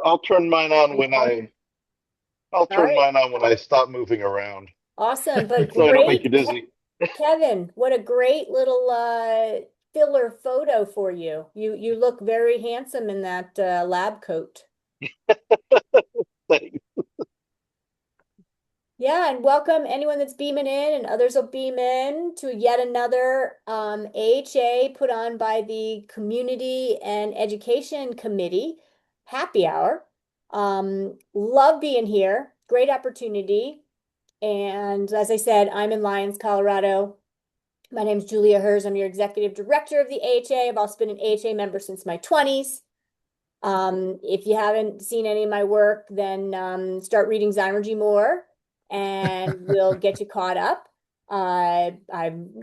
I'll turn mine on when I'll All turn right. mine on when I stop moving around, Awesome. But so I don't make you great, dizzy. Kevin, what a great little filler photo for you. You look very handsome in that lab coat. Thanks. Yeah, and welcome anyone that's beaming in and others will beam in to yet another AHA put on by the Community and Education Committee happy hour. Love being here. Great opportunity. And as I said, I'm in Lyons, Colorado. My name is Julia Herz. I'm your executive director of the AHA. I've also been an AHA member since my 20s. If you haven't seen any of my work, then start reading Zymergy more and we'll get you caught up. I'm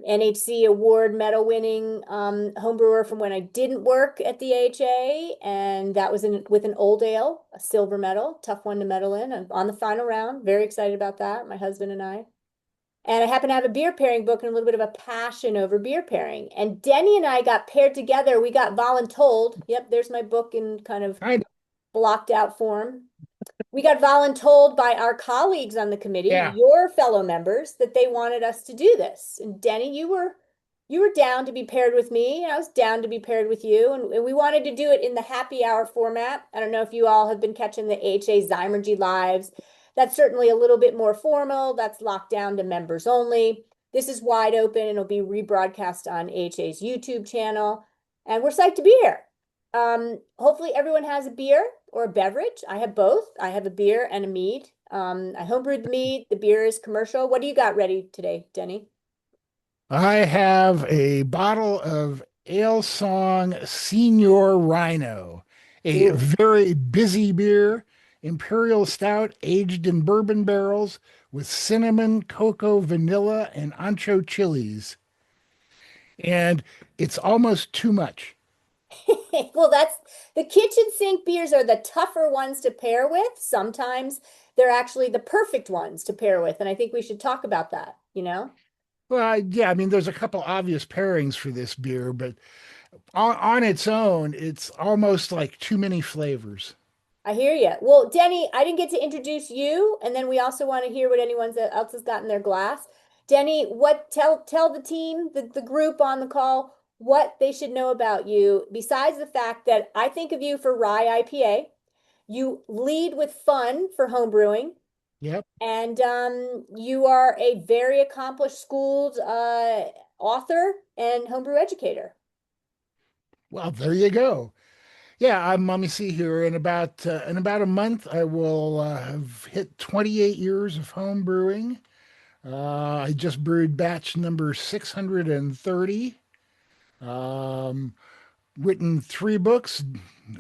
NHC award medal winning homebrewer from when I didn't work at the AHA, and that was with an old ale, a silver medal, tough one to medal in. I'm on the final round. Very excited about that, my husband and I. And I happen to have a beer pairing book and a little bit of a passion over beer pairing. And Denny and I got paired together. We got voluntold. Yep, there's my book in kind of Kind of, blocked out form. We got voluntold by our colleagues on the committee, yeah. your fellow members, that they wanted us to do this. And Denny, you were down to be paired with me, and I was down to be paired with you. And we wanted to do it in the happy hour format. I don't know if you all have been catching the HA Zymergy Lives. That's certainly a little bit more formal. That's locked down to members only. This is wide open and it'll be rebroadcast on AHA's YouTube channel. And we're psyched to be here. Hopefully everyone has a beer or a beverage. I have both. I have a beer and a mead. I homebrewed the mead. The beer is commercial. What do you got ready today, Denny? I have a bottle of Ale Song Senior Rhino, a Ooh. very busy beer, imperial stout aged in bourbon barrels with cinnamon, cocoa, vanilla, and ancho chilies. And it's almost too much. Well, that's the kitchen sink beers are the tougher ones to pair with. Sometimes they're actually the perfect ones to pair with. And I think we should talk about that, you know? Well, yeah, I mean, there's a couple obvious pairings for this beer, but on its own, it's almost like too many flavors. I hear you. Well, Denny, I didn't get to introduce you, and then we also want to hear what anyone else has got in their glass. Denny, what tell the team, the group on the call, what they should know about you, besides the fact that I think of you for rye IPA. You lead with fun for home brewing, Yep. and you are a very accomplished schooled author and homebrew educator. Well, there you go. Yeah, let me see here. In about a month, I will have hit 28 years of home brewing. I just brewed batch number 630. Um, Written three books.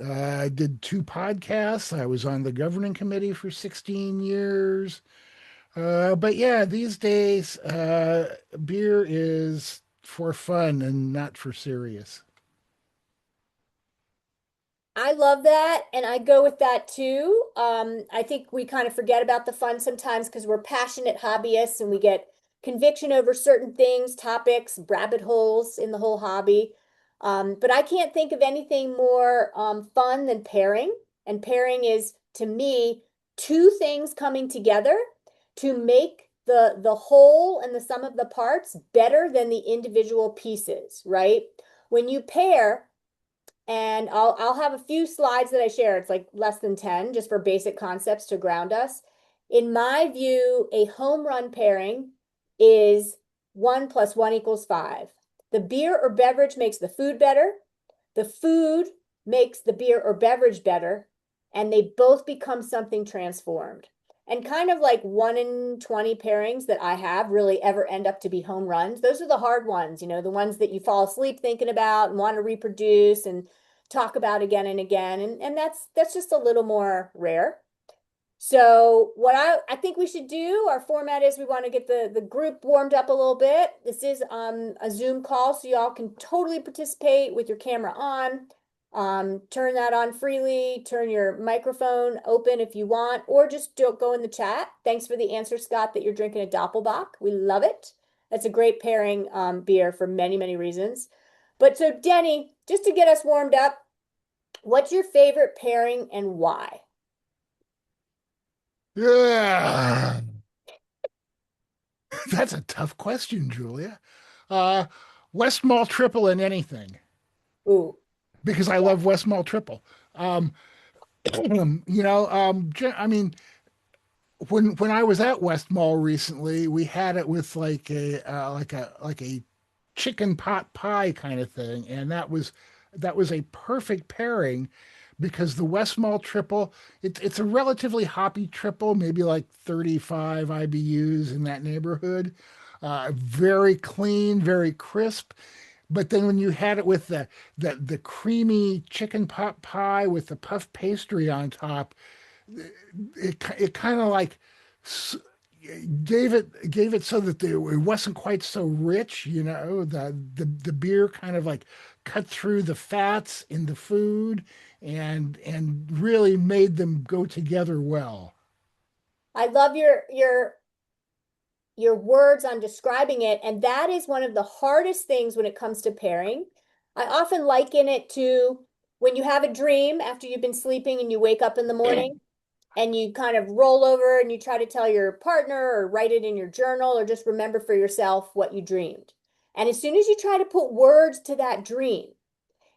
I did two podcasts. I was on the governing committee for 16 years. But yeah, these days, beer is for fun and not for serious. I love that, and I go with that too. I think we kind of forget about the fun sometimes because we're passionate hobbyists and we get conviction over certain things, topics, rabbit holes in the whole hobby. But I can't think of anything more fun than pairing. And pairing is, to me, two things coming together to make the whole and the sum of the parts better than the individual pieces, right? When you pair, and I'll have a few slides that I share. It's like less than 10 just for basic concepts to ground us. In my view, a home run pairing is 1 + 1 = 5. The beer or beverage makes the food better. The food makes the beer or beverage better, and they both become something transformed. And kind of like 1 in 20 pairings that I have really ever end up to be home runs. Those are the hard ones, the ones that you fall asleep thinking about and want to reproduce and talk about again and again. And that's just a little more rare. So what I think we should do, our format is we want to get the group warmed up a little bit. This is a Zoom call, so y'all can totally participate with your camera on. Turn that on freely, turn your microphone open if you want, or just go in the chat. Thanks for the answer, Scott, that you're drinking a Doppelbock. We love it. That's a great pairing beer for many, many reasons. But so Denny, just to get us warmed up, What's your favorite pairing and why? Yeah, that's a tough question, Julia. Uh, West Mall triple in anything Ooh, because I yeah. love West Mall triple. Um, I mean, when I was at West Mall recently, we had it with like a chicken pot pie kind of thing, and that was a perfect pairing because the West Mall triple, it's a relatively hoppy triple, maybe like 35 IBUs in that neighborhood. Very clean, very crisp. But then when you had it with the creamy chicken pot pie with the puff pastry on top, it kind of like s- gave it so that it wasn't quite so rich, the beer kind of like cut through the fats in the food and really made them go together well. I love your words on describing it, and that is one of the hardest things when it comes to pairing. I often liken it to when you have a dream after you've been sleeping and you wake up in the morning and you kind of roll over and you try to tell your partner or write it in your journal or just remember for yourself what you dreamed. And as soon as you try to put words to that dream,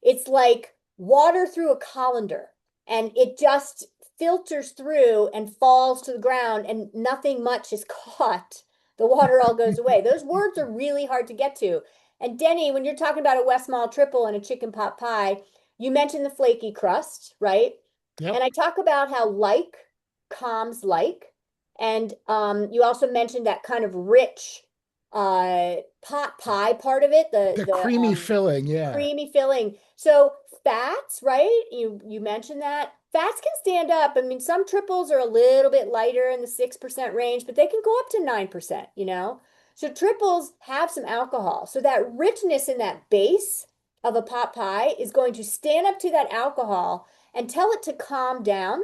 it's like water through a colander, and it just filters through and falls to the ground, and nothing much is caught. The water all goes away. Those words are really hard to get to. And Denny, when you're talking about a West Mall triple and a chicken pot pie, you mentioned the flaky crust, right? Yep. And I talk about how like calms like. And you also mentioned that kind of rich pot pie part of it, the The the creamy filling, yeah. creamy filling. So fats, right? You mentioned that. Fats can stand up. I mean, some triples are a little bit lighter in the 6% range, but they can go up to 9%, you know? So triples have some alcohol. So that richness in that base of a pot pie is going to stand up to that alcohol and tell it to calm down.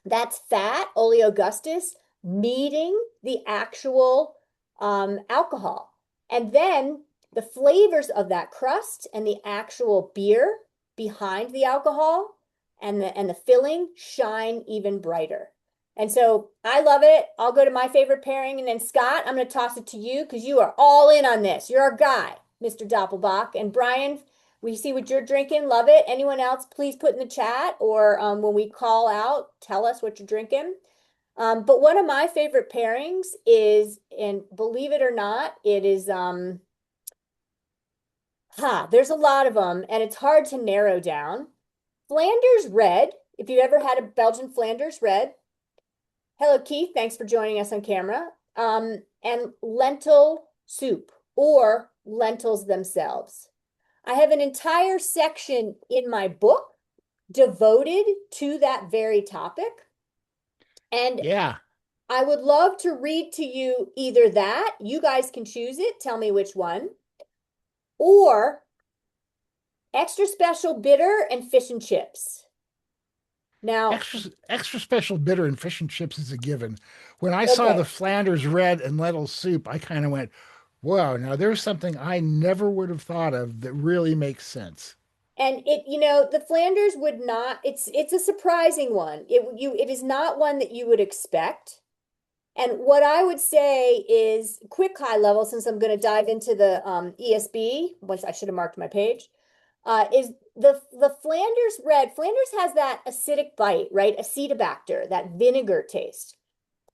That's fat, oleogustus, meeting the actual alcohol. And then the flavors of that crust and the actual beer behind the alcohol and the filling shine even brighter. And so I love it. I'll go to my favorite pairing. And then Scott, I'm going to toss it to you because you are all in on this. You're our guy, Mr. Doppelbach. And Brian, we see what you're drinking. Love it. Anyone else, please put in the chat or when we call out, tell us what you're drinking. But one of my favorite pairings is, and believe it or not, it is, there's a lot of them and it's hard to narrow down. Flanders Red, if you've ever had a Belgian Flanders Red. Hello, Keith. Thanks for joining us on camera. And lentil soup or lentils themselves. I have an entire section in my book devoted to that very topic. And Yeah. I would love to read to you either that, you guys can choose it, tell me which one, or extra special bitter and fish and chips. Now, Extra special bitter and fish and chips is a given. When I saw okay. the Flanders red and lentil soup, I kind of went, "Whoa, now there's something I never would have thought of that really makes sense." And the Flanders would not, it's a surprising one. It is not one that you would expect. And what I would say is quick high level, since I'm going to dive into the ESB, which I should have marked my page, is the Flanders red. Flanders has that acidic bite, right? Acetobacter, that vinegar taste.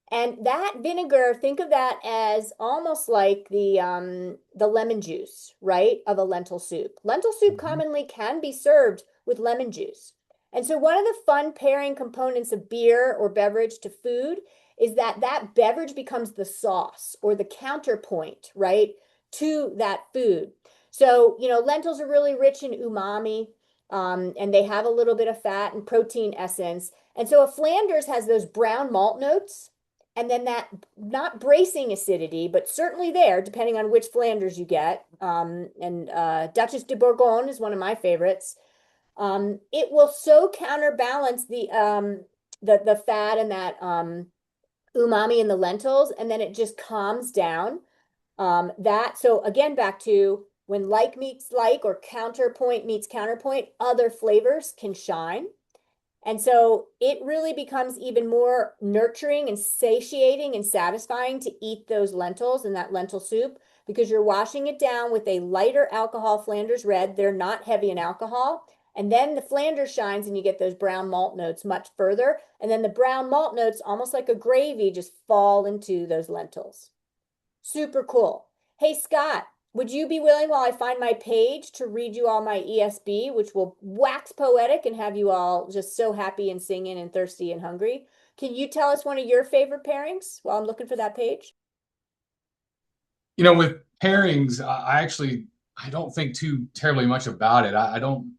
And that vinegar, think of that as almost like the lemon juice, right, of a lentil soup. Lentil soup Mhm. commonly can be served with lemon juice. And so one of the fun pairing components of beer or beverage to food is that that beverage becomes the sauce or the counterpoint, right, to that food. So, lentils are really rich in umami, and they have a little bit of fat and protein essence. And so a Flanders has those brown malt notes and then that not bracing acidity, but certainly there, depending on which Flanders you get. And Duchess de Bourgogne is one of my favorites. It will so counterbalance the fat and that umami in the lentils, and then it just calms down. So again, back to When like meets like or counterpoint meets counterpoint, other flavors can shine. And so it really becomes even more nurturing and satiating and satisfying to eat those lentils and that lentil soup because you're washing it down with a lighter alcohol Flanders red. They're not heavy in alcohol. And then the Flanders shines and you get those brown malt notes much further. And then the brown malt notes, almost like a gravy, just fall into those lentils. Super cool. Hey, Scott, would you be willing while I find my page to read you all my ESB, which will wax poetic and have you all just so happy and singing and thirsty and hungry? Can you tell us one of your favorite pairings while I'm looking for that page? With pairings, I don't think too terribly much about it. I don't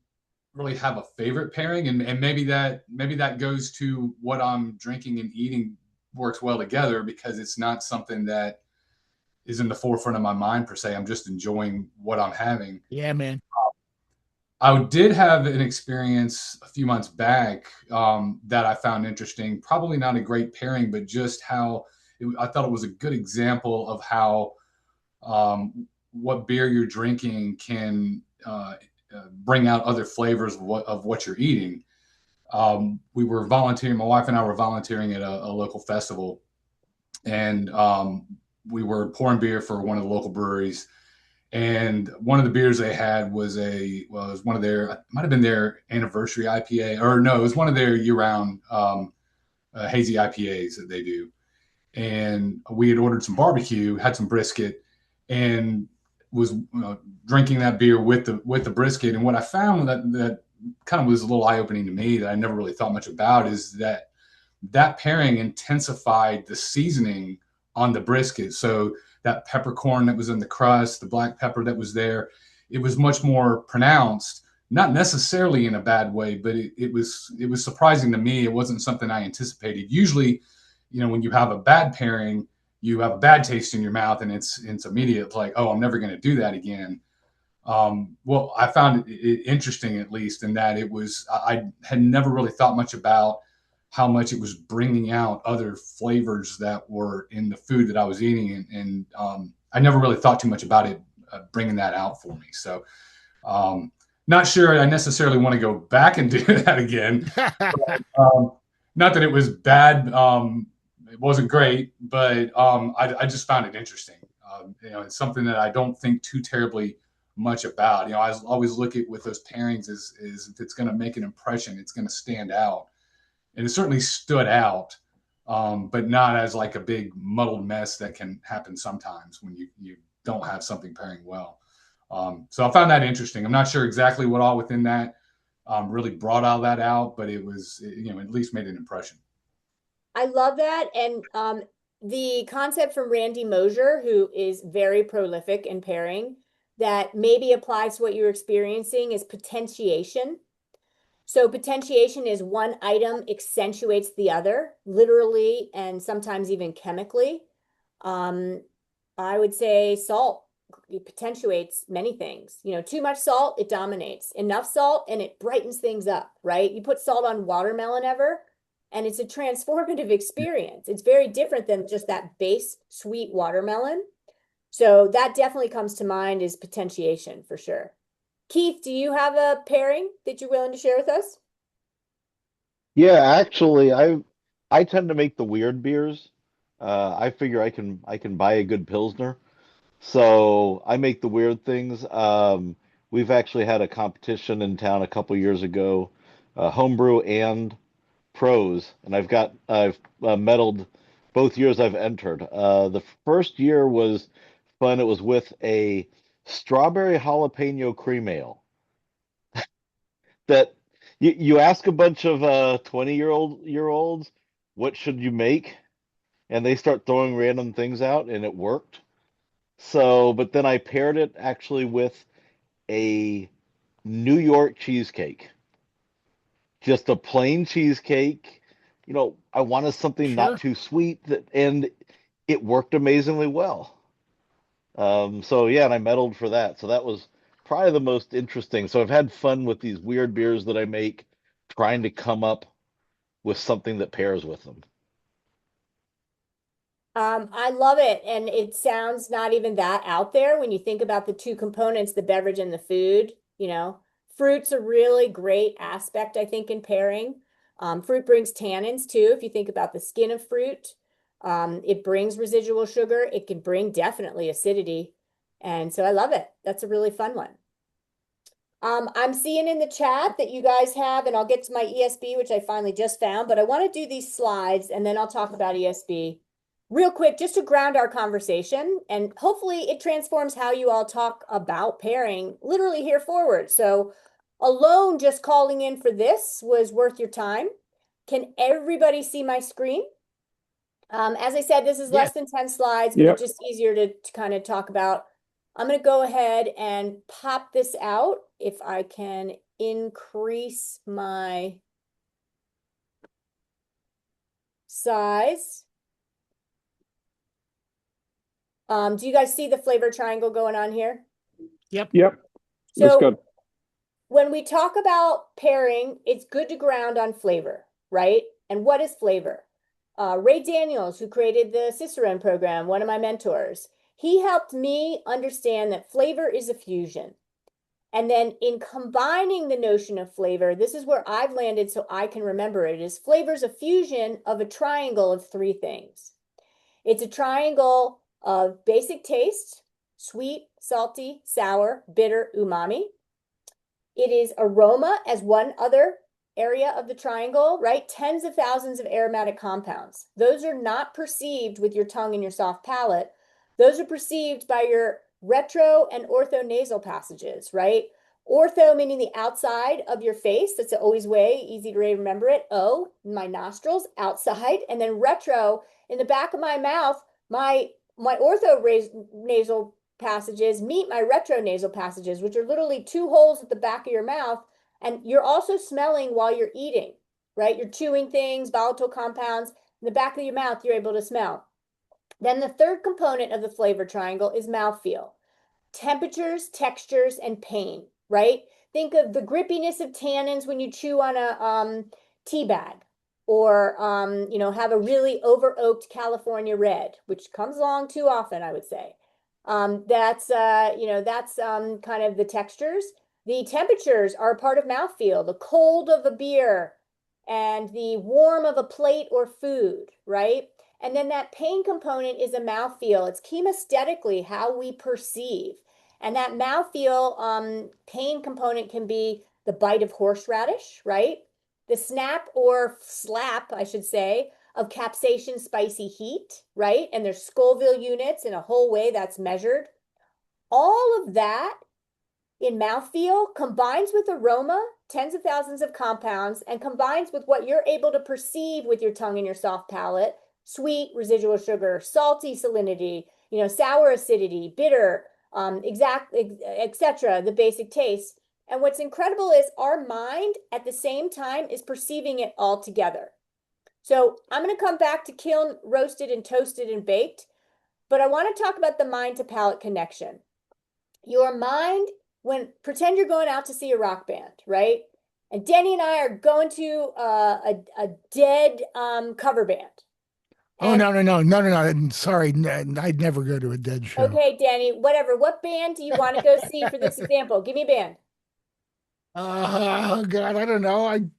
really have a favorite pairing, and maybe that goes to what I'm drinking and eating works well together because it's not something that is in the forefront of my mind per se. I'm just enjoying what I'm having. Yeah, man. I did have an experience a few months back that I found interesting. Probably not a great pairing, but just how I thought it was a good example of how what beer you're drinking can bring out other flavors of what you're eating. We were volunteering, my wife and I were volunteering at a local festival, and we were pouring beer for one of the local breweries. And one of the beers they had was it was one of their, it might have been their anniversary IPA, or no, it was one of their year-round hazy IPAs that they do. And we had ordered some barbecue, had some brisket, and was drinking that beer with the brisket. And what I found that kind of was a little eye-opening to me that I never really thought much about is that pairing intensified the seasoning on the brisket. So that peppercorn that was in the crust, the black pepper that was there, it was much more pronounced, not necessarily in a bad way, but it was surprising to me. It wasn't something I anticipated. Usually, when you have a bad pairing, you have a bad taste in your mouth and it's immediate, like, oh, I'm never going to do that again. Well, I found it interesting, at least, in that I had never really thought much about how much it was bringing out other flavors that were in the food that I was eating. And I never really thought too much about it bringing that out for me. So not sure I necessarily want to go back and do that again. But, not that it was bad. It wasn't great, but I just found it interesting. It's something that I don't think too terribly much about. I always look at with those pairings is if it's going to make an impression, it's going to stand out. And it certainly stood out, but not as like a big muddled mess that can happen sometimes when you don't have something pairing well. So I found that interesting. I'm not sure exactly what all within that really brought all that out, but it was, at least made an impression. I love that. And the concept from Randy Mosier, who is very prolific in pairing, that maybe applies to what you're experiencing is potentiation. So potentiation is one item accentuates the other, literally and sometimes even chemically. I would say salt potentiates many things. Too much salt, it dominates. Enough salt, and it brightens things up, right? You put salt on watermelon ever, and it's a transformative experience. It's very different than just that base sweet watermelon. So that definitely comes to mind is potentiation for sure. Keith, do you have a pairing that you're willing to share with us? Yeah, actually, I tend to make the weird beers. I figure I can buy a good Pilsner. So I make the weird things. We've actually had a competition in town a couple years ago, homebrew and pros, and I've medaled both years I've entered. The first year was fun. It was with a strawberry jalapeno cream ale that you ask a bunch of 20-year olds what should you make, and they start throwing random things out, and it worked. So, but then I paired it actually with a New York cheesecake, just a plain cheesecake. I wanted something not Sure. too sweet and it worked amazingly well. So yeah, and I medaled for that. So that was probably the most interesting. So I've had fun with these weird beers that I make, trying to come up with something that pairs with them. I love it. And it sounds not even that out there when you think about the two components, the beverage and the food, Fruit's a really great aspect, I think, in pairing. Fruit brings tannins too. If you think about the skin of fruit, it brings residual sugar. It can bring definitely acidity. And so I love it. That's a really fun one. I'm seeing in the chat that you guys have, and I'll get to my ESB, which I finally just found, but I want to do these slides and then I'll talk about ESB real quick, just to ground our conversation. And hopefully it transforms how you all talk about pairing literally here forward. So alone, just calling in for this was worth your time. Can everybody see my screen? As I said, this is less than 10 slides, but it's just easier to kind of talk about. I'm going to go ahead and pop this out if I can increase my size. Do you guys see the flavor triangle going on here? Yep. That's So good. when we talk about pairing, it's good to ground on flavor, right? And what is flavor? Ray Daniels, who created the Cicerone program, one of my mentors, he helped me understand that flavor is a fusion. And then in combining the notion of flavor, this is where I've landed so I can remember it, is flavor's a fusion of a triangle of three things. It's a triangle of basic taste, sweet, salty, sour, bitter, umami. It is aroma as one other area of the triangle, right? Tens of thousands of aromatic compounds. Those are not perceived with your tongue and your soft palate. Those are perceived by your retro and orthonasal passages, right? Ortho meaning the outside of your face. That's always way easy to remember it. O, my nostrils, outside. And then retro, in the back of my mouth, my ortho nasal passages meet my retronasal passages, which are literally two holes at the back of your mouth. And you're also smelling while you're eating, right? You're chewing things, volatile compounds. In the back of your mouth, you're able to smell. Then the third component of the flavor triangle is mouthfeel. Temperatures, textures, and pain, right? Think of the grippiness of tannins when you chew on a tea bag, or have a really over oaked California red, which comes along too often, I would say. That's kind of the textures. The temperatures are a part of mouthfeel, the cold of a beer and the warm of a plate or food, right? And then that pain component is a mouthfeel. It's chemesthetically how we perceive. And that mouthfeel pain component can be the bite of horseradish, right? The snap or slap, I should say, of capsaicin spicy heat, right? And there's Scoville units in a whole way that's measured. All of that in mouthfeel combines with aroma, tens of thousands of compounds, and combines with what you're able to perceive with your tongue and your soft palate, sweet residual sugar, salty salinity, sour acidity, bitter, etc., the basic taste. And what's incredible is our mind at the same time is perceiving it all together. So I'm going to come back to kiln, roasted, and toasted and baked, but I want to talk about the mind to palate connection. Your mind, pretend you're going out to see a rock band, right? And Denny and I are going to a dead cover band. Oh, no. Sorry, I'd never go to a dead show. Okay, Danny, whatever. What band do you want to go see for this example? Give me a band. Oh God, I don't know.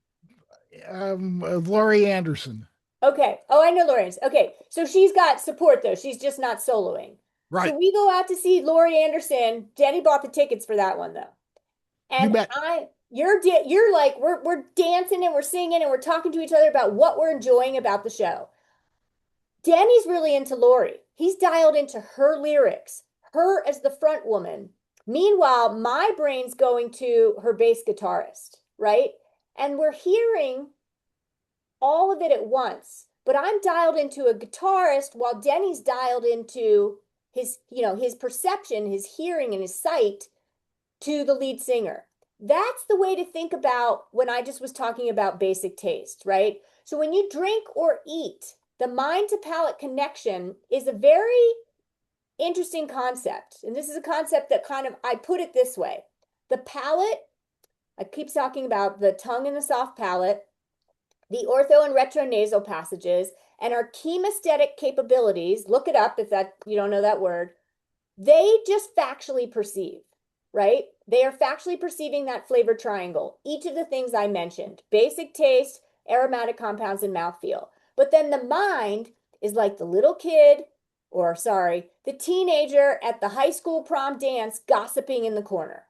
Laurie Anderson. Okay. Oh, I know Laurie Anderson. Okay, so she's got support though. She's just not soloing. Right. So we go out to see Laurie Anderson. Danny bought the tickets for that one though. And You bet. you're like we're dancing and we're singing and we're talking to each other about what we're enjoying about the show. Danny's really into Laurie. He's dialed into her lyrics, her as the front woman. Meanwhile, my brain's going to her bass guitarist, right? And we're hearing all of it at once, but I'm dialed into a guitarist while Denny's dialed into his perception, his hearing, and his sight to the lead singer. That's the way to think about when I just was talking about basic taste, right? So when you drink or eat, the mind to palate connection is a very interesting concept. And this is a concept that I put it this way. The palate, I keep talking about the tongue and the soft palate. the ortho and retronasal passages, and our chemesthetic capabilities, look it up if that you don't know that word, they just factually perceive, right? They are factually perceiving that flavor triangle, each of the things I mentioned, basic taste, aromatic compounds, and mouthfeel. But then the mind is like the little kid, or sorry, the teenager at the high school prom dance gossiping in the corner.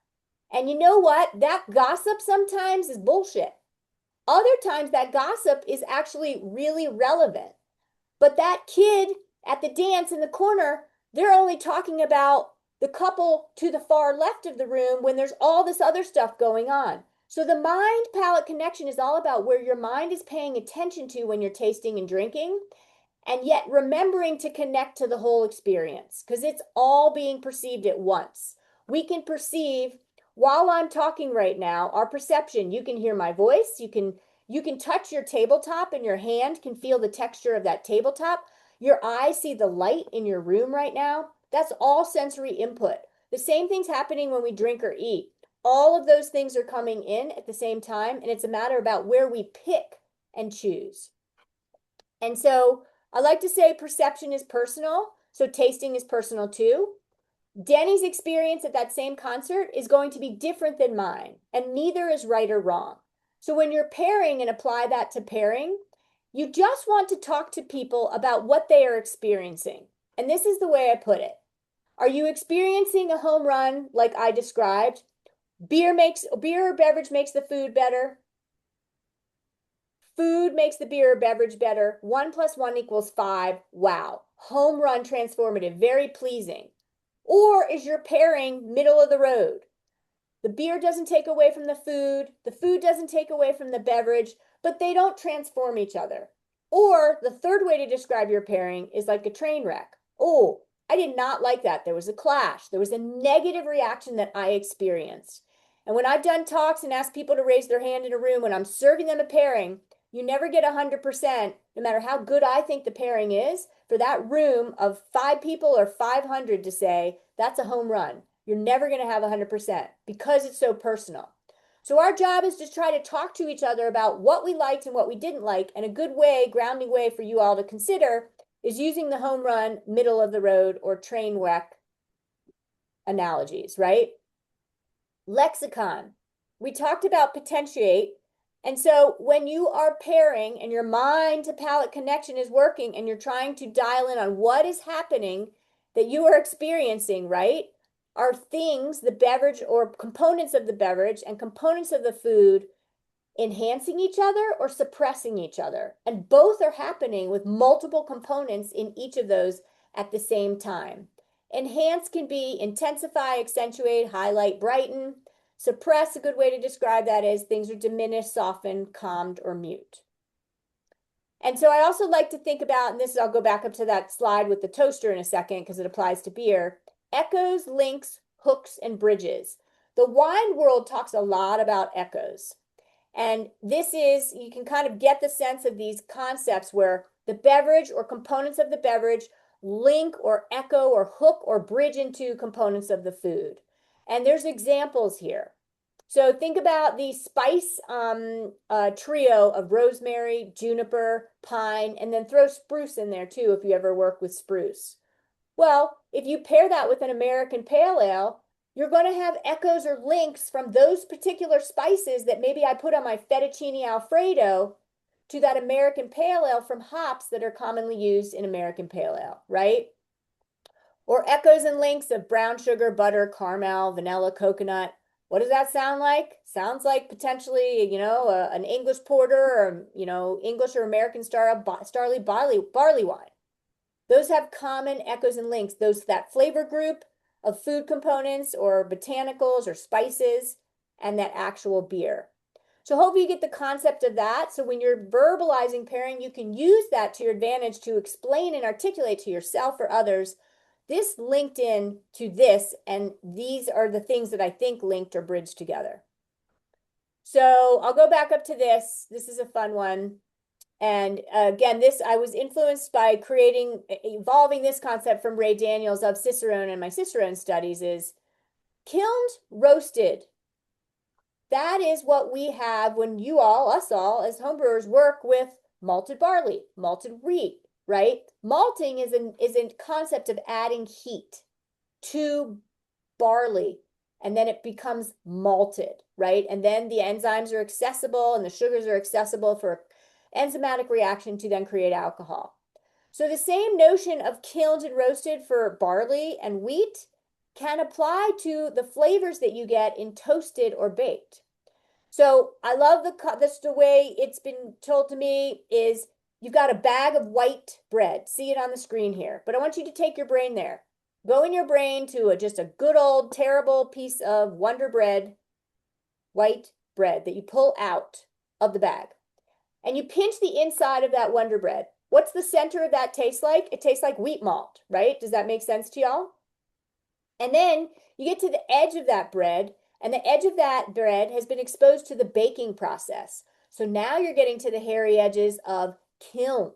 And you know what? That gossip sometimes is bullshit. Other times that gossip is actually really relevant. But that kid at the dance in the corner, they're only talking about the couple to the far left of the room when there's all this other stuff going on. So the mind palate connection is all about where your mind is paying attention to when you're tasting and drinking, and yet remembering to connect to the whole experience because it's all being perceived at once. We can perceive while I'm talking right now, our perception, you can hear my voice, you can touch your tabletop and your hand can feel the texture of that tabletop. Your eyes see the light in your room right now. That's all sensory input. The same thing's happening when we drink or eat. All of those things are coming in at the same time, and it's a matter about where we pick and choose. And so I like to say perception is personal, so tasting is personal too. Denny's experience at that same concert is going to be different than mine, and neither is right or wrong. So when you're pairing and apply that to pairing, you just want to talk to people about what they are experiencing. And this is the way I put it. Are you experiencing a home run like I described? Beer or beverage makes the food better. Food makes the beer or beverage better. 1 + 1 = 5. Wow. Home run transformative, very pleasing. Or is your pairing middle of the road? The beer doesn't take away from the food doesn't take away from the beverage, but they don't transform each other. Or the third way to describe your pairing is like a train wreck. Oh, I did not like that. There was a clash. There was a negative reaction that I experienced. And when I've done talks and asked people to raise their hand in a room when I'm serving them a pairing, you never get 100%, no matter how good I think the pairing is, for that room of 5 people or 500 to say, that's a home run. You're never going to have 100% because it's so personal. So our job is to try to talk to each other about what we liked and what we didn't like. And a good way, grounding way for you all to consider is using the home run, middle of the road, or train wreck analogies, right? Lexicon. We talked about potentiate. And so when you are pairing and your mind to palate connection is working and you're trying to dial in on what is happening that you are experiencing, right? Are things, the beverage or components of the beverage and components of the food enhancing each other or suppressing each other? And both are happening with multiple components in each of those at the same time. Enhance can be intensify, accentuate, highlight, brighten. Suppress, a good way to describe that is things are diminished, softened, calmed, or mute. And so I also like to think about, and this I'll go back up to that slide with the toaster in a second because it applies to beer, echoes, links, hooks, and bridges. The wine world talks a lot about echoes. And this is, you can kind of get the sense of these concepts where the beverage or components of the beverage link or echo or hook or bridge into components of the food. And there's examples here. So think about the spice trio of rosemary, juniper, pine, and then throw spruce in there too if you ever work with spruce. Well, if you pair that with an American Pale Ale, you're going to have echoes or links from those particular spices that maybe I put on my fettuccine Alfredo to that American Pale Ale from hops that are commonly used in American Pale Ale, right? Or echoes and links of brown sugar, butter, caramel, vanilla, coconut. What does that sound like? Sounds like potentially, an English porter or, English or American barley wine. Those have common echoes and links. That flavor group of food components or botanicals or spices and that actual beer. So hopefully you get the concept of that. So when you're verbalizing pairing, you can use that to your advantage to explain and articulate to yourself or others, this linked in to this, and these are the things that I think linked or bridged together. So I'll go back up to this. This is a fun one. And again, I was influenced by evolving this concept from Ray Daniels of Cicerone and my Cicerone studies is kilned, roasted, that is what we have when you all, us all, as homebrewers work with malted barley, malted wheat, right? Malting is a concept of adding heat to barley, and then it becomes malted, right? And then the enzymes are accessible and the sugars are accessible for enzymatic reaction to then create alcohol. So the same notion of kilned and roasted for barley and wheat can apply to the flavors that you get in toasted or baked. So I love the way it's been told to me is you've got a bag of white bread. See it on the screen here, but I want you to take your brain there. Go in your brain to just a good old terrible piece of Wonder Bread, white bread that you pull out of the bag. And you pinch the inside of that Wonder Bread. What's the center of that taste like? It tastes like wheat malt, right? Does that make sense to y'all? And then you get to the edge of that bread, and the edge of that bread has been exposed to the baking process. So now you're getting to the hairy edges of kilned,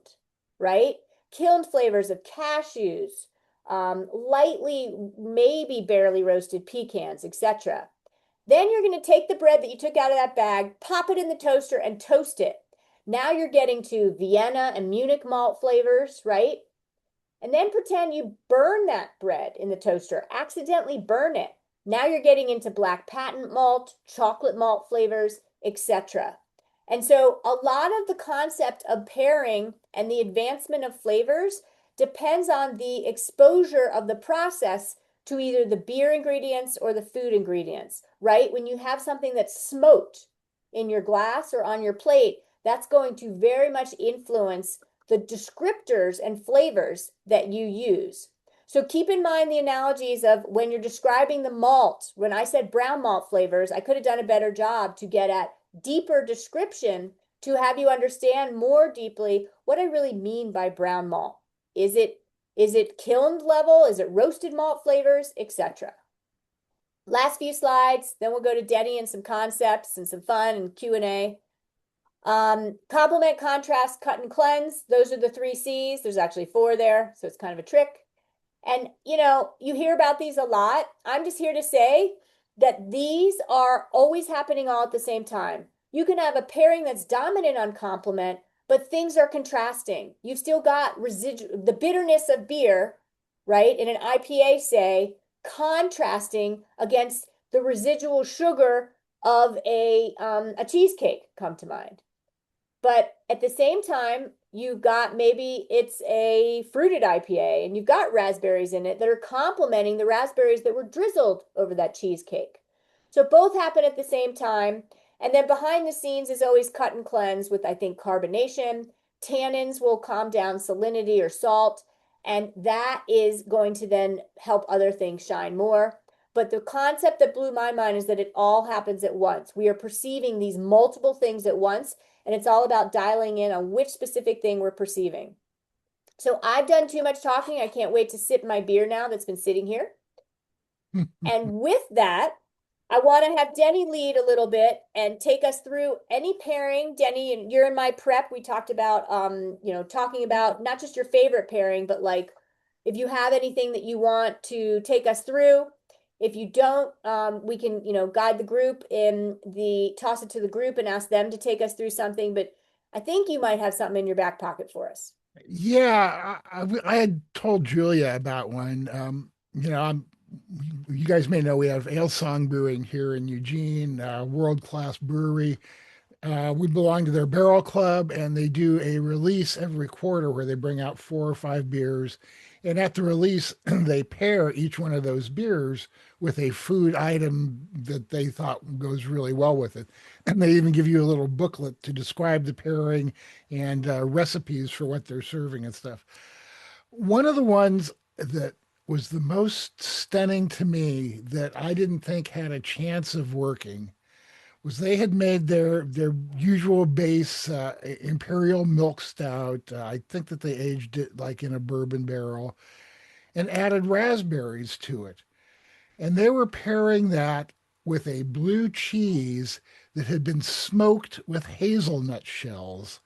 right? Kilned flavors of cashews, lightly, maybe barely roasted pecans, etc. Then you're going to take the bread that you took out of that bag, pop it in the toaster, and toast it. Now you're getting to Vienna and Munich malt flavors, right? And then pretend you burn that bread in the toaster, accidentally burn it. Now you're getting into black patent malt, chocolate malt flavors, etc. And so a lot of the concept of pairing and the advancement of flavors depends on the exposure of the process to either the beer ingredients or the food ingredients, right? When you have something that's smoked in your glass or on your plate, that's going to very much influence the descriptors and flavors that you use. So keep in mind the analogies of when you're describing the malt. When I said brown malt flavors, I could have done a better job to get at deeper description to have you understand more deeply what I really mean by brown malt. Is it kilned level? Is it roasted malt flavors, etc.? Last few slides, then we'll go to Denny and some concepts and some fun and Q&A. Complement, contrast, cut, and cleanse. Those are the 3 C's. There's actually 4 there, so it's kind of a trick. And, you hear about these a lot. I'm just here to say that these are always happening all at the same time. You can have a pairing that's dominant on complement, but things are contrasting. You've still got the bitterness of beer, right, in an IPA, say, contrasting against the residual sugar of a cheesecake come to mind. But at the same time, you've got maybe it's a fruited IPA and you've got raspberries in it that are complementing the raspberries that were drizzled over that cheesecake. So both happen at the same time. And then behind the scenes is always cut and cleanse with, I think, carbonation. Tannins will calm down salinity or salt. And that is going to then help other things shine more. But the concept that blew my mind is that it all happens at once. We are perceiving these multiple things at once, and it's all about dialing in on which specific thing we're perceiving. So I've done too much talking. I can't wait to sip my beer now that's been sitting here. And with that, I want to have Denny lead a little bit and take us through any pairing. Denny, and you're in my prep. We talked about, talking about not just your favorite pairing, but like if you have anything that you want to take us through. If you don't, we can, guide the group toss it to the group and ask them to take us through something. But I think you might have something in your back pocket for us. Yeah, I had told Julia about one. You guys may know we have Ale Song Brewing here in Eugene, world-class brewery. We belong to their barrel club, and they do a release every quarter where they bring out 4 or 5 beers. And at the release, they pair each one of those beers with a food item that they thought goes really well with it. And they even give you a little booklet to describe the pairing and recipes for what they're serving and stuff. One of the ones that was the most stunning to me that I didn't think had a chance of working was they had made their usual base imperial milk stout. I think that they aged it like in a bourbon barrel and added raspberries to it. And they were pairing that with a blue cheese that had been smoked with hazelnut shells.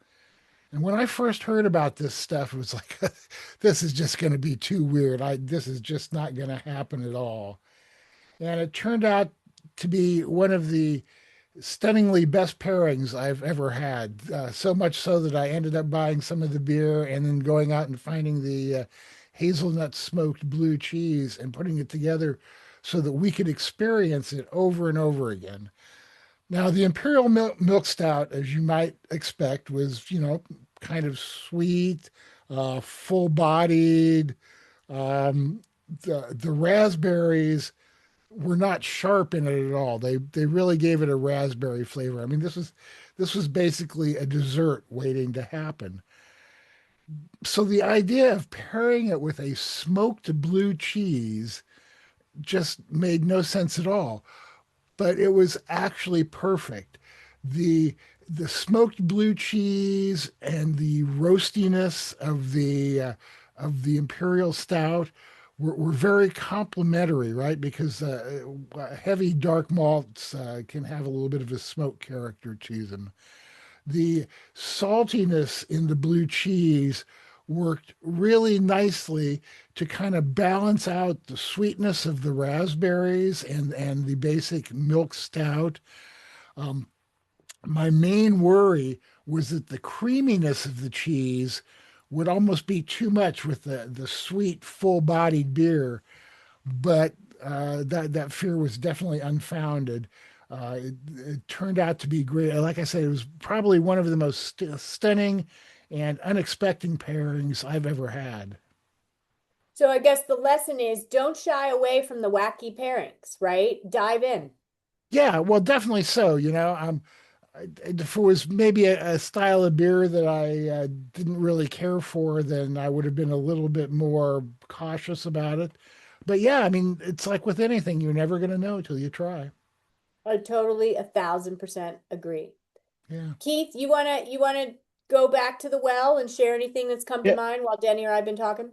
And when I first heard about this stuff, it was like, this is just going to be too weird. This is just not going to happen at all. And it turned out to be one of the stunningly best pairings I've ever had. So much so that I ended up buying some of the beer and then going out and finding the hazelnut smoked blue cheese and putting it together so that we could experience it over and over again. Now, the Imperial Milk Stout, as you might expect, was, kind of sweet, full-bodied. Um, the raspberries were not sharp in it at all. They really gave it a raspberry flavor. I mean, this was basically a dessert waiting to happen. So the idea of pairing it with a smoked blue cheese just made no sense at all, but it was actually perfect. The the smoked blue cheese and the roastiness of the imperial stout were very complementary, right? Because heavy dark malts can have a little bit of a smoke character to them. The saltiness in the blue cheese worked really nicely to kind of balance out the sweetness of the raspberries and the basic milk stout. Um, my main worry was that the creaminess of the cheese would almost be too much with the sweet, full-bodied beer, but that fear was definitely unfounded. It turned out to be great. Like I said, it was probably one of the most stunning and unexpected pairings I've ever had. So I guess the lesson is don't shy away from the wacky pairings, right? Dive in. Yeah, well, definitely so. If it was maybe a style of beer that I didn't really care for, then I would have been a little bit more cautious about it. But yeah, I mean, it's like with anything, you're never going to know till you try. I totally 1,000% agree. Yeah. Keith, you wanna go back to the well and share anything that's come to Yeah, mind while Denny or I've been talking?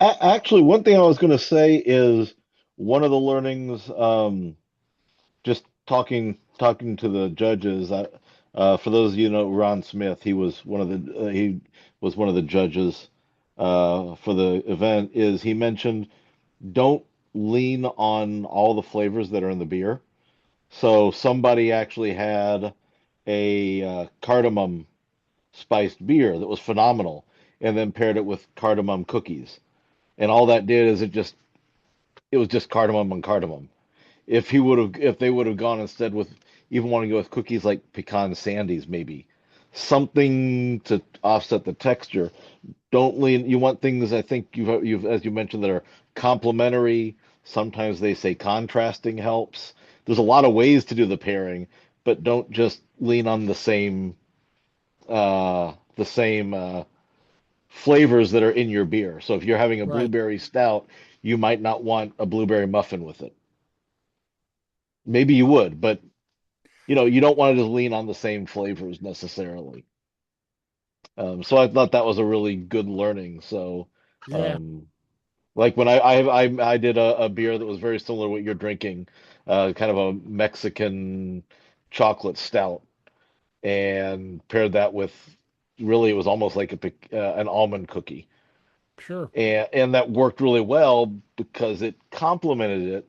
actually, one thing I was going to say is one of the learnings, just talking to the judges. For those of you who know Ron Smith, he was one of the judges for the event. Is he mentioned don't lean on all the flavors that are in the beer. So somebody actually had a cardamom spiced beer that was phenomenal, and then paired it with cardamom cookies. And all that did is it was just cardamom and cardamom. If they would have gone instead with even wanting to go with cookies like pecan sandies, maybe something to offset the texture. Don't lean. You want things I think you've as you mentioned that are complementary. Sometimes they say contrasting helps. There's a lot of ways to do the pairing, but don't just lean on the same flavors that are in your beer. So if you're having a Right. blueberry stout, you might not want a blueberry muffin with it. Maybe you would, but you don't want to just lean on the same flavors necessarily. So I thought that was a really good learning. So, Yeah. um, like when I did a beer that was very similar to what you're drinking, kind of a Mexican chocolate stout, and paired that with really it was almost like an almond cookie, Sure. and that worked really well because it complemented it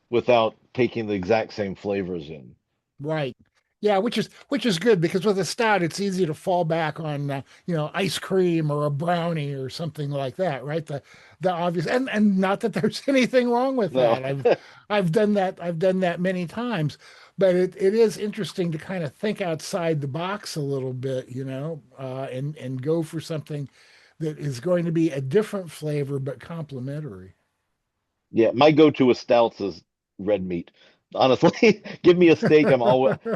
without taking the exact same flavors in. Right. Yeah, which is good because with a stout, it's easy to fall back on ice cream or a brownie or something like that, right? The obvious and not that there's anything wrong with No. that. I've done that many times, but it is interesting to kind of think outside the box a little bit, and go for something that is going to be a different flavor but complementary. Yeah, my go-to with stouts is red meat. Honestly, give me a steak,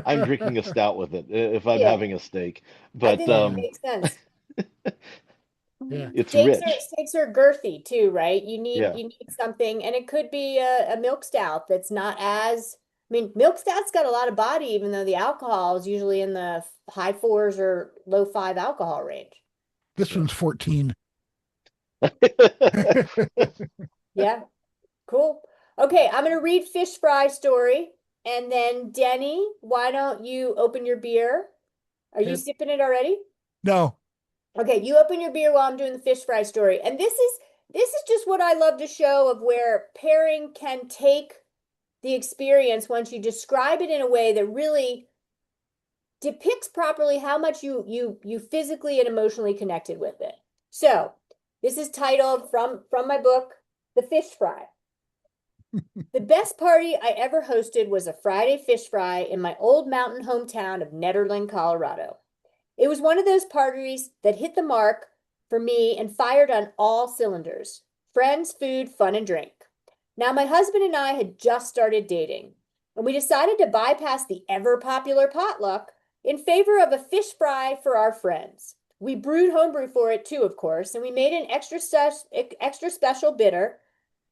I'm drinking a stout with it if I'm Yeah, having a steak. I But think that makes sense. Yeah. it's Steaks are rich. steaks are girthy too, right? You need Yeah. you need something, and it could be a milk stout that's not as. I mean, milk stout's got a lot of body, even though the alcohol is usually in the high fours or low five alcohol range. This Yeah. one's 14. Yeah, cool. Okay, I'm gonna read fish fry story, and then Denny, why don't you open your beer? Are you Okay. sipping it already? No. Okay, you open your beer while I'm doing the fish fry story. And this is just what I love to show of where pairing can take the experience once you describe it in a way that really depicts properly how much you physically and emotionally connected with it. So this is titled from my book, The Fish Fry. The best party I ever hosted was a Friday fish fry in my old mountain hometown of Nederland, Colorado. It was one of those parties that hit the mark for me and fired on all cylinders. Friends, food, fun, and drink. Now, my husband and I had just started dating, and we decided to bypass the ever popular potluck in favor of a fish fry for our friends. We brewed homebrew for it too, of course, and we made an extra special bitter.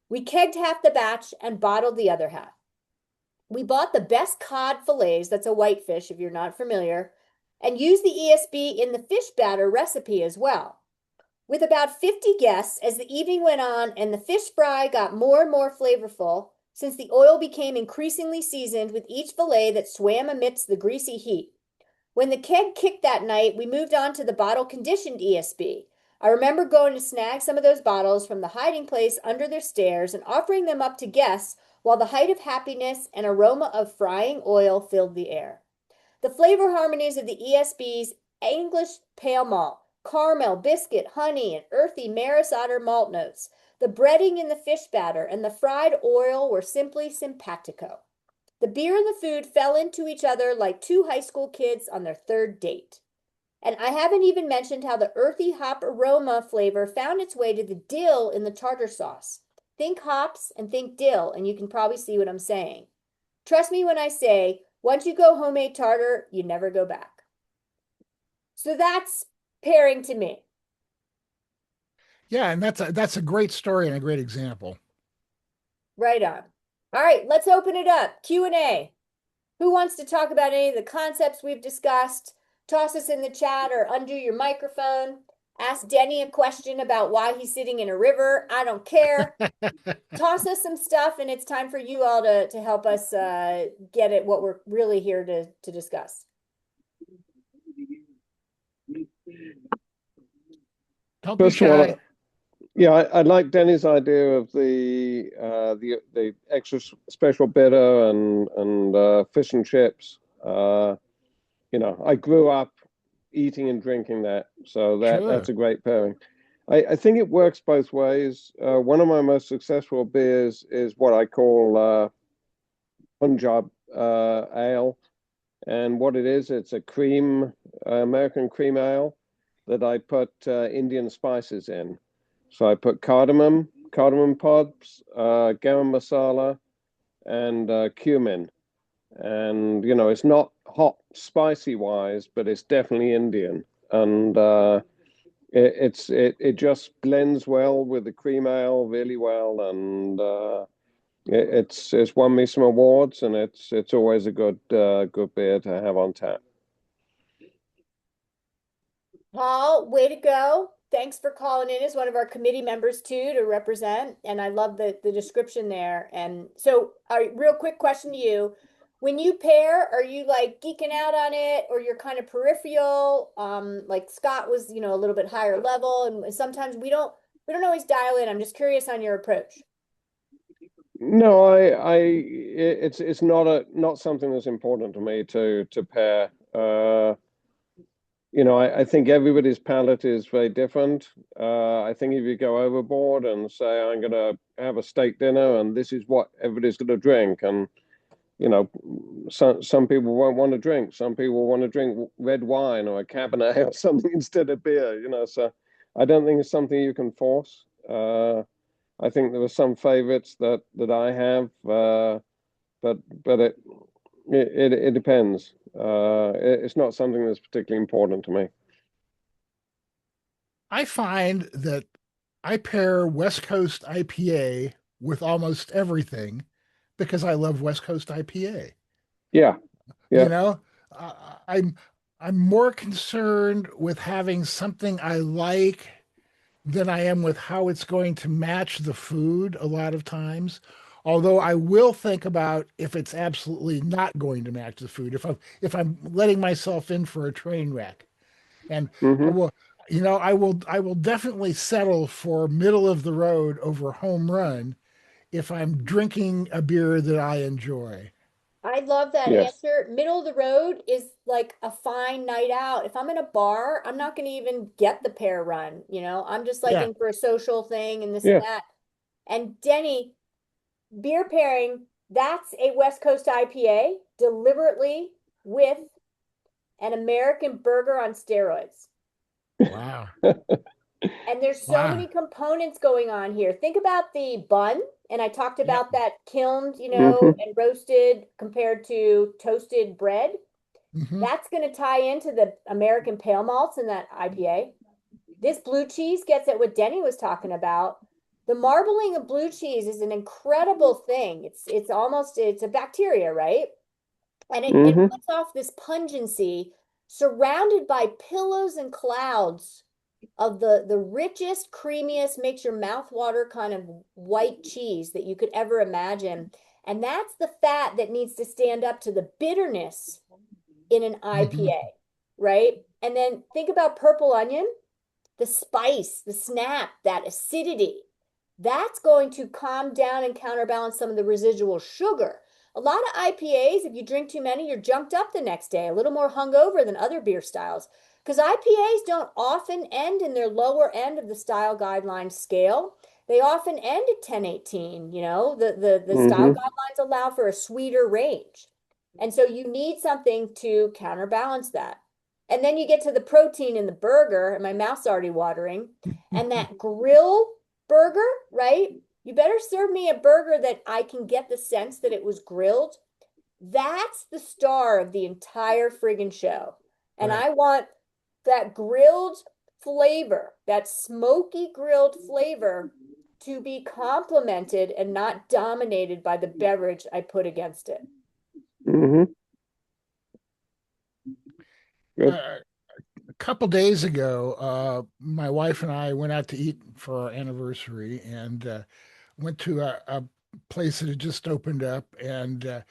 We kegged half the batch and bottled the other half. We bought the best cod fillets, that's a whitefish if you're not familiar, and used the ESB in the fish batter recipe as well. With about 50 guests, as the evening went on and the fish fry got more and more flavorful, since the oil became increasingly seasoned with each fillet that swam amidst the greasy heat. When the keg kicked that night, we moved on to the bottle-conditioned ESB. I remember going to snag some of those bottles from the hiding place under their stairs and offering them up to guests while the height of happiness and aroma of frying oil filled the air. The flavor harmonies of the ESB's English pale malt, caramel, biscuit, honey, and earthy Maris Otter malt notes, the breading in the fish batter, and the fried oil were simply simpatico. The beer and the food fell into each other like two high school kids on their third date. And I haven't even mentioned how the earthy hop aroma flavor found its way to the dill in the tartar sauce. Think hops and think dill, and you can probably see what I'm saying. Trust me when I say, once you go homemade tartar, you never go back. So that's pairing to me. Yeah, and that's a great story and a great example. Right on. All right, let's open it up. Q&A. Who wants to talk about any of the concepts we've discussed? Toss us in the chat or undo your microphone. Ask Denny a question about why he's sitting in a river. I don't care. Toss us some stuff, and it's time for you all to help us get at what we're really here to discuss. Don't be First of shy. all, yeah, I like Denny's idea of the extra special bitter and fish and chips. You know, I grew up eating and drinking that, so that's Sure. a great pairing. I think it works both ways. One of my most successful beers is what I call Punjab ale, and what it is, it's a cream, American cream ale that I put Indian spices in. So I put cardamom pods, garam masala, and cumin. And you know, it's not hot spicy wise, but it's definitely Indian. And it just blends well with the cream ale really well, and it's won me some awards, and it's always a good beer to have on tap. Paul, way to go. Thanks for calling in as one of our committee members too to represent. And I love the description there. And so, real quick question to you. When you pair, are you like geeking out on it or you're kind of peripheral? Like Scott was, a little bit higher level, and sometimes we don't always dial in. I'm just curious on your approach. No, it's not something that's important to me to pair. I think everybody's palate is very different. I think if you go overboard and say, I'm going to have a steak dinner and this is what everybody's going to drink, and, some people won't want to drink. Some people want to drink red wine or a Cabernet or something instead of beer, so I don't think it's something you can force. I think there are some favorites that I have, but it depends. It's not something that's particularly important to me. I find that I pair West Coast IPA with almost everything because I love West Coast IPA. Yeah. You know, I'm more concerned with having something I like than I am with how it's going to match the food a lot of times. Although I will think about if it's absolutely not going to match the food, if I'm letting myself in for a train wreck. And I Mm-hmm. will, I will definitely settle for middle of the road over home run if I'm drinking a beer that I enjoy. I love that Yes. answer. Middle of the road is like a fine night out. If I'm in a bar, I'm not going to even get the pair run. I'm just like Yeah. in for a social thing and this and Yeah. that. And Denny, beer pairing, that's a West Coast IPA deliberately with an American burger on steroids. Wow. And there's so Wow. many components going on here. Think about the bun, and I talked Yeah. about that kilned, Hmm. and roasted compared to toasted bread. Hmm. That's going to tie into the American pale malts in that IPA. This blue cheese gets at what Denny was talking about. The marbling of blue cheese is an incredible thing. It's a bacteria, right? And it Hmm. puts off this pungency surrounded by pillows and clouds of the richest, creamiest, makes your mouth water kind of white cheese that you could ever imagine. And that's the fat that needs to stand up to the bitterness in an Hmm. IPA, right? And then think about purple onion, the spice, the snap, that acidity. That's going to calm down and counterbalance some of the residual sugar. A lot of IPAs, if you drink too many, you're junked up the next day, a little more hungover than other beer styles. Because IPAs don't often end in their lower end of the style guideline scale. They often end at 1018. The style Hmm. guidelines allow for a sweeter range. And so you need something to counterbalance that. And then you get to the protein in the burger, and my mouth's already watering. And that grill burger, right? You better serve me a burger that I can get the sense that it was grilled. That's the star of the entire friggin' show. And Right. I want that grilled flavor, that smoky grilled flavor to be complemented and not dominated by the beverage I put against it. Hmm. Good. A couple days ago, my wife and I went out to eat for our anniversary and went to a place that had just opened up. And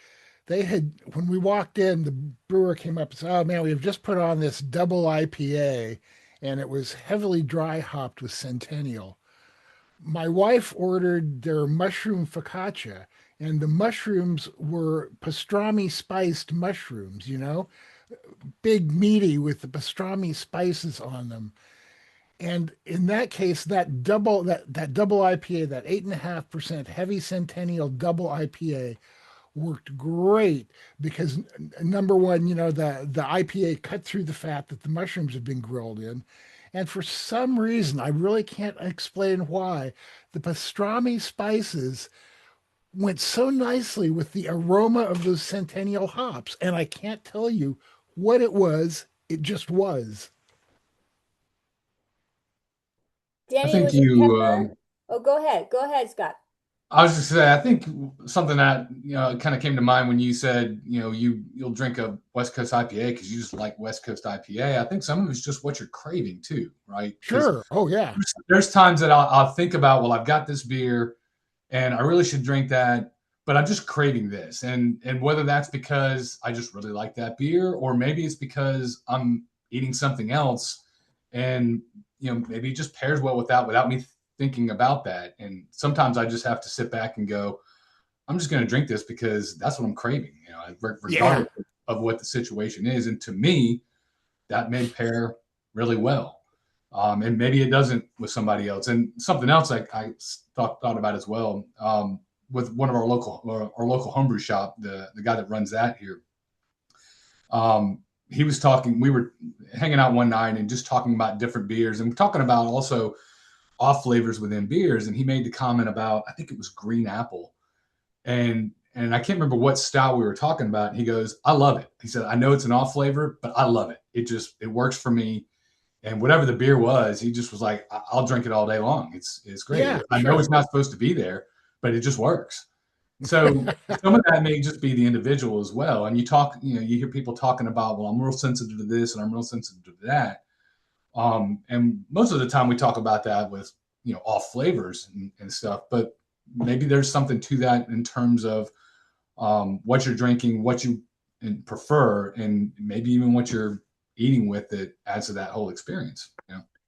when we walked in, the brewer came up and said, "Oh man, we've just put on this double IPA, and it was heavily dry hopped with Centennial." My wife ordered their mushroom focaccia, and the mushrooms were pastrami spiced mushrooms, big meaty with the pastrami spices on them. And in that case, that double IPA, that 8.5% heavy Centennial double IPA worked great because number one, the IPA cut through the fat that the mushrooms had been grilled in. And for some reason, I really can't explain why, the pastrami spices went so nicely with the aroma of those Centennial hops. And I can't tell you what it was. It just was. I Danny, think was it you pepper? Oh, go ahead. Go ahead, Scott. I was just say, I think something that kind of came to mind when you said you'll drink a West Coast IPA because you just like West Coast IPA. I think some of it's just what you're craving too, right? Because Sure. Oh, yeah. there's times that I'll think about, well, I've got this beer and I really should drink that, but I'm just craving this, and whether that's because I just really like that beer, or maybe it's because I'm eating something else, and maybe it just pairs well with that without me thinking about that. And sometimes I just have to sit back and go, I'm just going to drink this because that's what I'm craving, Yeah. regardless of what the situation is. And to me, that may pair really well. And maybe it doesn't with somebody else. And something else I thought about as well, with one of our local homebrew shop, the guy that runs that here. He was talking. We were hanging out one night and just talking about different beers, and we're talking about also off flavors within beers. And he made the comment about, I think it was green apple, and I can't remember what style we were talking about. And he goes, "I love it." He said, "I know it's an off flavor, but I love it. It works for me." And whatever the beer was, he just was like, "I'll drink it all day long. It's great. Yeah, I know sure. it's not supposed to be there, but it just works." So some of that may just be the individual as well. And you hear people talking about, well, I'm real sensitive to this and I'm real sensitive to that. And most of the time we talk about that with, off flavors and stuff, but maybe there's something to that in terms of what you're drinking, what you prefer, and maybe even what you're eating with it adds to that whole experience.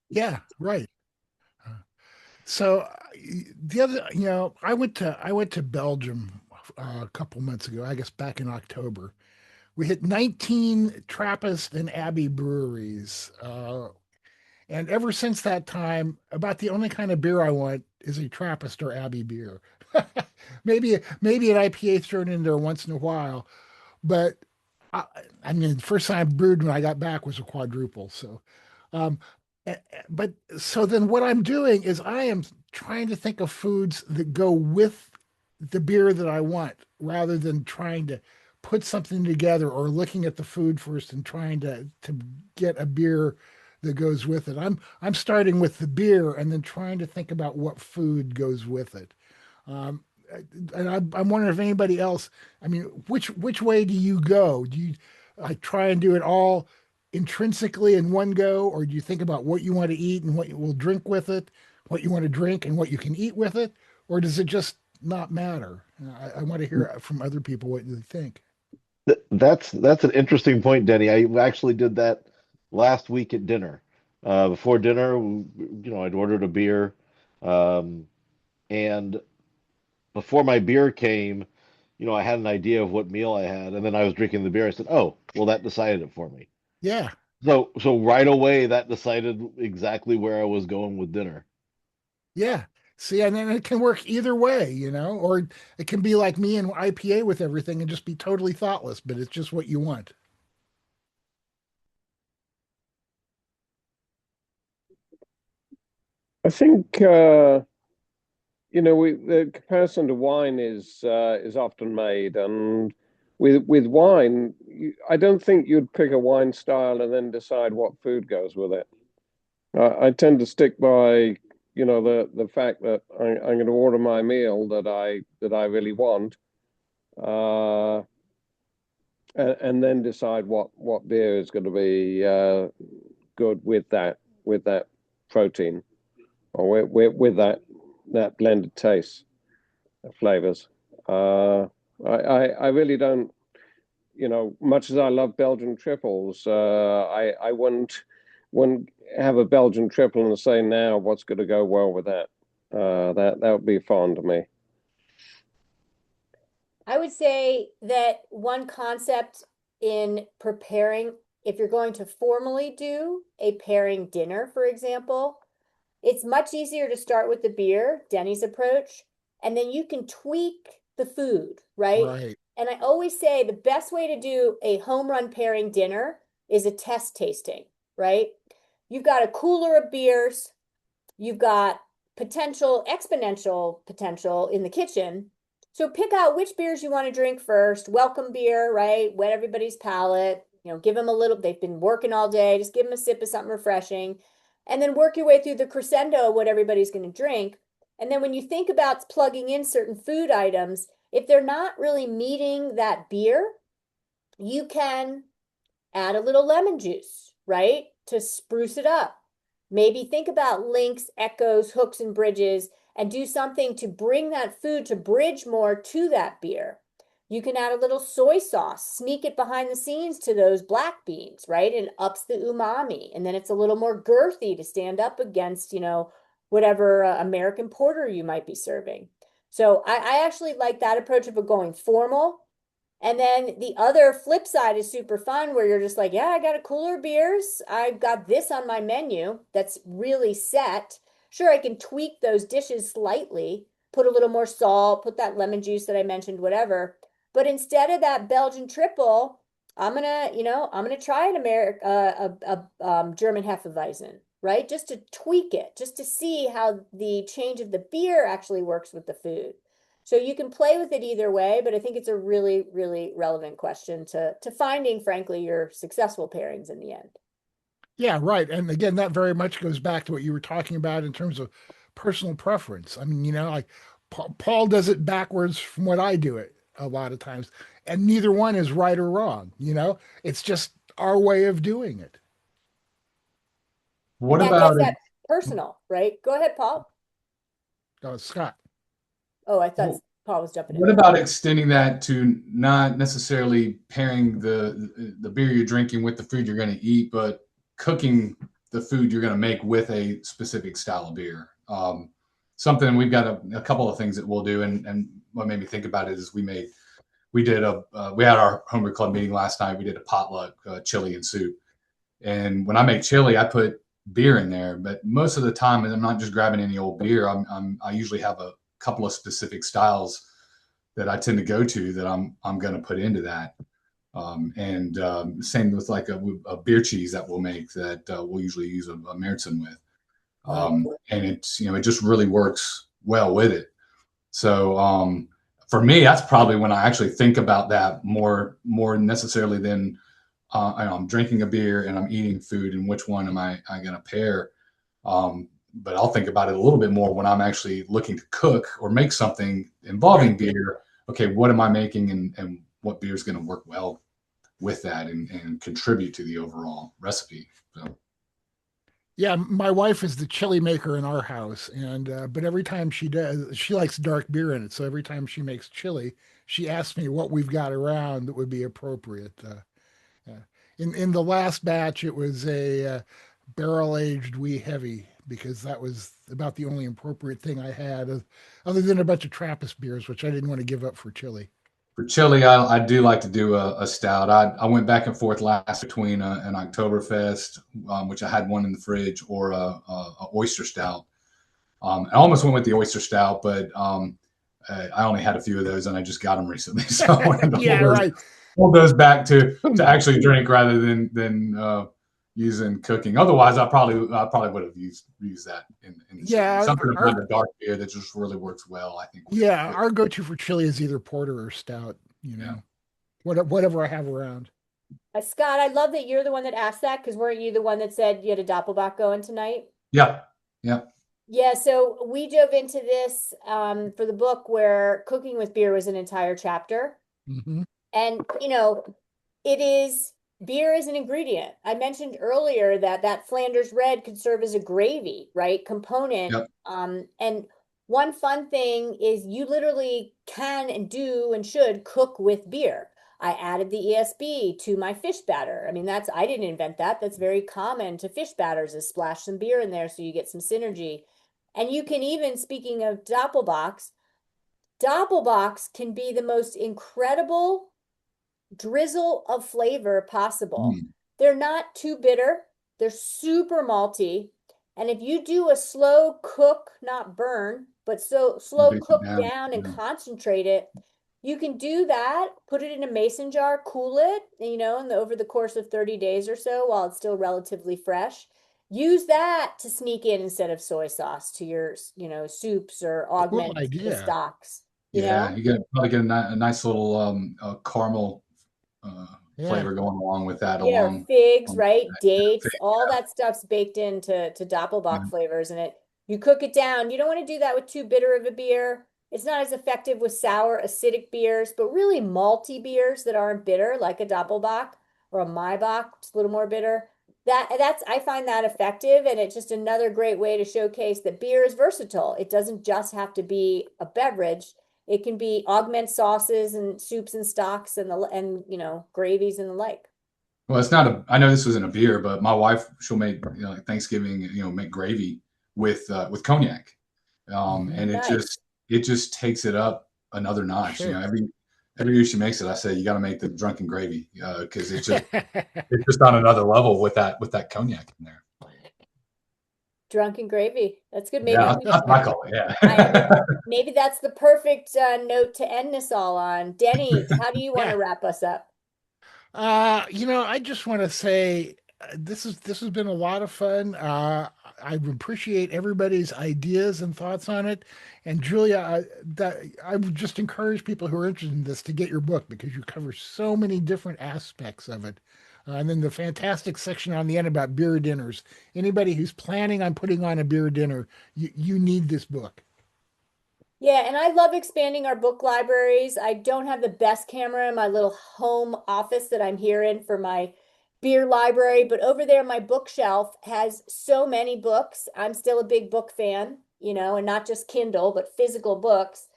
Yeah, right. So the other, I went to Belgium a couple months ago, I guess back in October. We hit 19 Trappist and Abbey breweries. And ever since that time, about the only kind of beer I want is a Trappist or Abbey beer. Maybe an IPA thrown in there once in a while, but I, I mean, the first time I brewed when I got back was a quadruple. So, um, but so then what I'm doing is I am trying to think of foods that go with the beer that I want rather than trying to put something together or looking at the food first and trying to get a beer that goes with it. I'm starting with the beer and then trying to think about what food goes with it. Um, and I'm wondering if anybody else, I mean, which way do you go? Do you like try and do it all intrinsically in one go, or do you think about what you want to eat and what you will drink with it, what you want to drink and what you can eat with it, or does it just not matter? I want to hear from other people what they think. That's an interesting point, Denny. I actually did that last week at dinner. Before dinner, I'd ordered a beer, um, and before my beer came, I had an idea of what meal I had, and then I was drinking the beer. I said, "Oh, well, that decided it for me." Yeah, So right away, that decided exactly where I was going with dinner. yeah. See, and then it can work either way, or it can be like me and IPA with everything and just be totally thoughtless, but it's just what you want. I think the comparison to wine is often made, and with wine, I don't think you'd pick a wine style and then decide what food goes with it. I tend to stick by, the fact that I'm going to order my meal that I really want, uh, and then decide what beer is going to be good with that protein or with that blended taste of flavors. I really don't, much as I love Belgian triples, I wouldn't have a Belgian triple and say now what's going to go well with that. That would be foreign to me. I would say that one concept in preparing, if you're going to formally do a pairing dinner, for example, it's much easier to start with the beer, Denny's approach, and then you can tweak the food, right? Right. And I always say the best way to do a home run pairing dinner is a test tasting, right? You've got a cooler of beers, you've got potential, exponential potential in the kitchen. So pick out which beers you want to drink first. Welcome beer, right? Whet everybody's palate. Give them a little, they've been working all day. Just give them a sip of something refreshing. And then work your way through the crescendo of what everybody's going to drink. And then when you think about plugging in certain food items, if they're not really meeting that beer, you can add a little lemon juice, right? To spruce it up. Maybe think about links, echoes, hooks, and bridges, and do something to bring that food to bridge more to that beer. You can add a little soy sauce, sneak it behind the scenes to those black beans, right? And ups the umami. And then it's a little more girthy to stand up against, whatever American porter you might be serving. So I actually like that approach of going formal. And then the other flip side is super fun where you're just like, yeah, I got a cooler beers. I've got this on my menu that's really set. Sure, I can tweak those dishes slightly, put a little more salt, put that lemon juice that I mentioned, whatever. But instead of that Belgian triple, I'm gonna try an German Hefeweizen, right? Just to tweak it, just to see how the change of the beer actually works with the food. So you can play with it either way, but I think it's a really, really relevant question to finding, frankly, your successful pairings in the end. Yeah, right. And again, that very much goes back to what you were talking about in terms of personal preference. I mean, like Paul does it backwards from what I do it a lot of times, and neither one is right or wrong. It's just our way of doing it. And What that gets about that personal, right? Go ahead, Paul. Scott. Oh, I thought it? Paul was jumping in. What about extending that to not necessarily pairing the beer you're drinking with the food you're going to eat, but cooking the food you're going to make with a specific style of beer? something we've got a couple of things that we'll do, and what made me think about it is we had our homebrew club meeting last night. We did a potluck chili and soup, and when I make chili, I put beer in there. But most of the time, I'm not just grabbing any old beer. I usually have a couple of specific styles that I tend to go to that I'm going to put into that. And same with like a beer cheese that we'll make that we'll usually use a Märzen with. And it's, it just really works well with it. So for me, that's probably when I actually think about that more necessarily than I'm drinking a beer and I'm eating food and which one am I going to pair. But I'll think about it a little bit more when I'm actually looking to cook or make something involving beer. Okay, what am I making and what beer is going to work well with that and contribute to the overall recipe. So. Yeah, my wife is the chili maker in our house, and but every time she does, she likes dark beer in it. So every time she makes chili, she asks me what we've got around that would be appropriate. Yeah. In the last batch, it was a barrel aged wee heavy because that was about the only appropriate thing I had, other than a bunch of Trappist beers, which I didn't want to give up for chili. For chili, I do like to do a stout. I went back and forth last between an Oktoberfest, which I had one in the fridge, or a oyster stout. I almost went with the oyster stout, but I only had a few of those, and I just got them recently. So I wanted to Yeah, right. hold those back to actually drink rather than using cooking. Otherwise, I probably would have used that in Yeah, something about a dark beer that just really works well. I think. Yeah, our go-to for chili is either porter or stout. Whatever I have around. Scott, I love that you're the one that asked that because weren't you the one that said you had a Doppelbock going tonight? Yeah, yeah. Yeah, so we dove into this for the book where cooking with beer was an entire chapter. Mm-hmm. And, beer is an ingredient. I mentioned earlier that Flanders red could serve as a gravy, right? Component. Yep. And one fun thing is you literally can and do and should cook with beer. I added the ESB to my fish batter. I mean, I didn't invent that. That's very common to fish batters is splash some beer in there so you get some synergy. And you can even, speaking of Doppelbocks can be the most incredible drizzle of flavor possible. They're not too bitter. They're super malty. And if you do a slow cook, not burn, but so slow cook down and concentrate it, you can do that, put it in a mason jar, cool it, over the course of 30 days or so while it's still relatively fresh. Use that to sneak in instead of soy sauce to your, soups or augment the stocks. You probably get a nice little caramel flavor going along with that. Yeah, figs, right? Dates, all that stuff's baked into Doppelbock flavors, and you cook it down. You don't want to do that with too bitter of a beer. It's not as effective with sour, acidic beers, but really malty beers that aren't bitter, like a Doppelbock or a Maibach, it's a little more bitter. I find that effective, and it's just another great way to showcase that beer is versatile. It doesn't just have to be a beverage. It can be augment sauces and soups and stocks and gravies and the like. Well, it's not I know this isn't a beer, but my wife, she'll make like Thanksgiving, make gravy with cognac, and it just takes it up another notch. Sure. Every year she makes it, I say you got to make the drunken gravy because it's just on another level with that cognac in there. Drunken gravy. That's good. Maybe I call it. Yeah. Maybe that's the perfect note to end this all on. Denny, how do you want to wrap us up? I just want to say this has been a lot of fun. I appreciate everybody's ideas and thoughts on it. And Julia, I would just encourage people who are interested in this to get your book because you cover so many different aspects of it. And then the fantastic section on the end about beer dinners. Anybody who's planning on putting on a beer dinner, you need this book. Yeah, and I love expanding our book libraries. I don't have the best camera in my little home office that I'm here in for my beer library, but over there, my bookshelf has so many books. I'm still a big book fan, and not just Kindle, but physical books.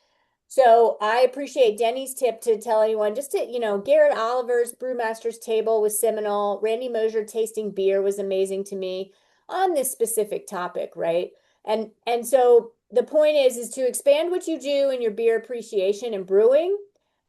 So I appreciate Denny's tip to tell anyone just to, Garrett Oliver's Brewmaster's Table was seminal. Randy Mosher tasting beer was amazing to me on this specific topic, right? And so the point is to expand what you do in your beer appreciation and brewing.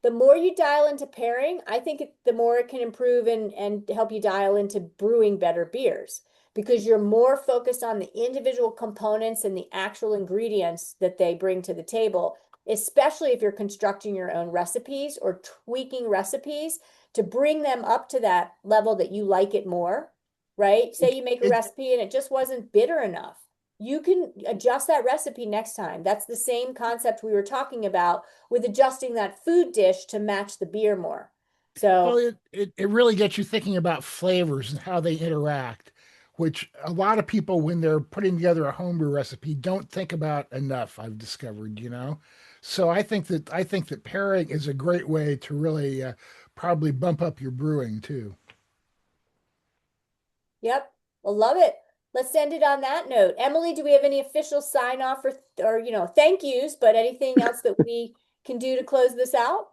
The more you dial into pairing, I think the more it can improve and help you dial into brewing better beers because you're more focused on the individual components and the actual ingredients that they bring to the table, especially if you're constructing your own recipes or tweaking recipes to bring them up to that level that you like it more, right? Say you make a It, recipe and it just wasn't bitter enough. You can adjust that recipe next time. That's the same concept we were talking about with adjusting that food dish to match the beer more. well, So, it really gets you thinking about flavors and how they interact, which a lot of people, when they're putting together a homebrew recipe, don't think about enough, I've discovered, you know. So I think that pairing is a great way to really probably bump up your brewing too. yep, I love it. Let's end it on that note. Emily, do we have any official sign off or thank yous, but anything else that we can do to close this out?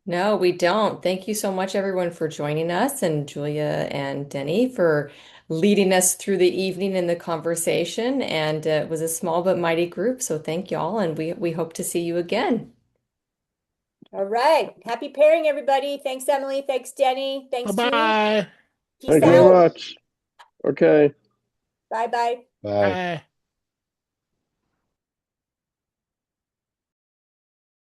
No, we don't. Thank you so much, everyone, for joining us, and Julia and Denny for leading us through the evening in the conversation. And it was a small but mighty group. So thank y'all, and we hope to see you again. All right. Happy pairing, everybody. Thanks, Emily. Thanks, Denny. Thanks, Julie. Bye-bye. Peace Thank you very out. much. Okay. Bye bye. Bye. Bye.